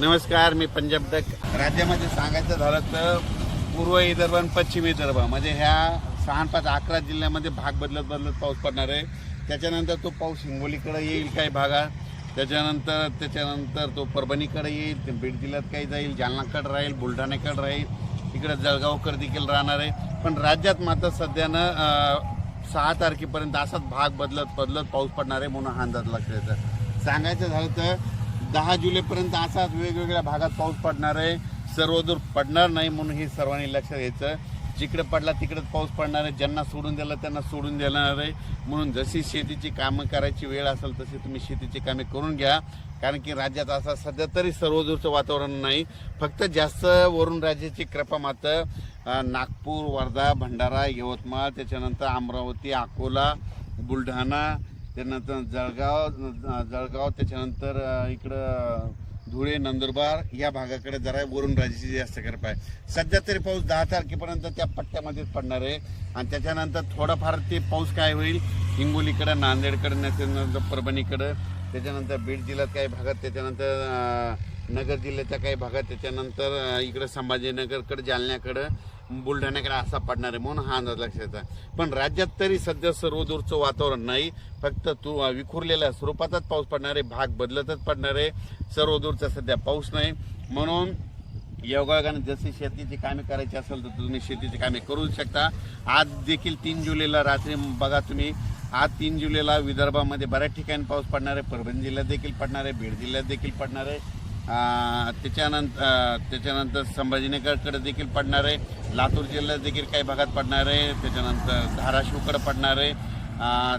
नमस्कार, मी पंजाब तक. राज्यामध्ये सांगायचं झालं तर पूर्व विदर्भ आणि पश्चिम विदर्भ म्हणजे ह्या 6-5-11 जिल्ह्यामध्ये भाग बदलत पाऊस पडणार आहे. त्याच्यानंतर तो पाऊस हिंगोलीकडे येईल काही भागात, त्याच्यानंतर तो परभणीकडे येईल, बीड जिल्ह्यात काही जाईल, जालनाकडे राहील, बुलढाण्याकडे राहील, इकडे जळगावकडे देखील राहणार आहे. पण राज्यात मात्र सध्यानं 6 तारखेपर्यंत असाच भाग बदलत पाऊस पडणार आहे म्हणून हा अंदाज लक्षात येतं. सांगायचं झालं तर 10 जुलैपर्यंत असाच वेगवेगळ्या भागात पाऊस पडणार आहे. सर्वदूर पडणार नाही म्हणून हे सर्वांनी लक्षात घ्यायचं. जिकडे पडला तिकडेच पाऊस पडणार आहे. ज्यांना सोडून दिलं त्यांना सोडून देणार आहे. म्हणून जशी शेतीची कामं करायची वेळ असेल तशी तुम्ही शेतीची कामे करून घ्या. कारण की राज्यात असं सध्या तरी सर्वदूरचं वातावरण नाही. फक्त जास्त वरून राज्याची कृपा मात्र नागपूर, वर्धा, भंडारा, यवतमाळ, त्याच्यानंतर अमरावती, अकोला, बुलढाणा, त्यानंतर जळगाव, त्याच्यानंतर इकडं धुळे, नंदुरबार या भागाकडे जरा वरून राज्याची जास्त कृपा आहे. सध्या तरी पाऊस 10 तारखेपर्यंत त्या पट्ट्यामध्येच पडणार आहे. आणि त्याच्यानंतर थोडाफार ते पाऊस काय होईल हिंगोलीकडं, नांदेडकडं, त्याच्यानंतर परभणीकडं, त्याच्यानंतर बीड जिल्ह्यात काही भागात, त्याच्यानंतर नगर जिल्ह्याच्या काही भागात, त्याच्यानंतर इकडं संभाजीनगरकडं, जालन्याकडं, बुलढाण्याकडे असा पडणार आहे म्हणून हा अंदाज लक्षात येतो. पण राज्यात तरी सध्या सर्वदूरचं वातावरण नाही. फक्त विखुरलेल्या स्वरूपातच पाऊस पडणार आहे. भाग बदलतच पडणार आहे. सर्वदूरचा सध्या पाऊस नाही. म्हणून योगायोगाने जशी शेतीची कामे करायची असेल तर तुम्ही शेतीची कामे करू शकता. आज देखील 3 जुलैला रात्री बघा तुम्ही, आज 3 जुलैला विदर्भामध्ये बऱ्याच ठिकाणी पाऊस पडणार आहे. परभणी जिल्ह्यात देखील पडणार आहे, बीड जिल्ह्यात देखील पडणार आहे, त्याच्यानंतर संभाजीनगरकडे देखील पडणार आहे, लातूर जिल्ह्यात देखील काही भागात पडणार आहे, त्याच्यानंतर धाराशिवकडे पडणार आहे,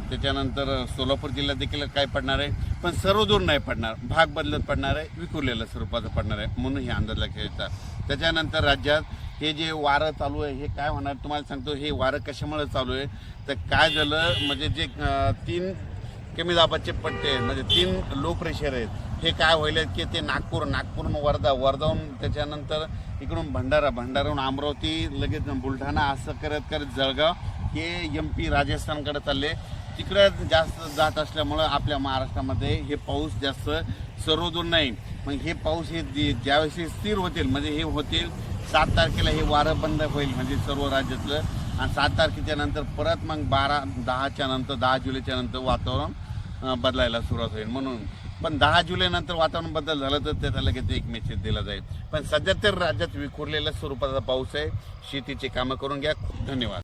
त्याच्यानंतर सोलापूर जिल्ह्यात देखील काही पडणार आहे. पण सर्वदूर नाही पडणार, भाग बदलत पडणार आहे, विखुरलेल्या स्वरूपाचं पडणार आहे म्हणून हे अंदाज लक्षात येतात. त्याच्यानंतर राज्यात हे जे वारं चालू आहे हे काय होणार तुम्हाला सांगतो. हे वारं कशामुळे चालू आहे तर काय झालं म्हणजे जे 3 कमी दाबाचे पट्टे म्हणजे 3 लो प्रेशर आहेत हे काय होईल की ते नागपूरहून वर्धाहून त्याच्यानंतर इकडून भंडाराहून अमरावती, लगेच बुलढाणा असं करत जळगाव हे MP राजस्थानकडे चालले. तिकडे जास्त जात असल्यामुळं आपल्या महाराष्ट्रामध्ये हे पाऊस जास्त सर्वदूर नाही. मग हे पाऊस हे ज्यावेळेस स्थिर होतील म्हणजे हे होतील 7 तारखेला हे वारं बंद होईल म्हणजे सर्व राज्यातलं. आणि 7 तारखेच्या नंतर परत मग 10 जुलैच्या नंतर वातावरण बदलायला सुरुवात होईल. म्हणून पण 10 जुलैनंतर वातावरण बदल झालं तर त्याचा लगेच एक मेसेज दिला जाईल. पण सध्या तर राज्यात विखुरलेल्या स्वरूपाचा पाऊस आहे. शेतीची कामं करून घ्या. धन्यवाद.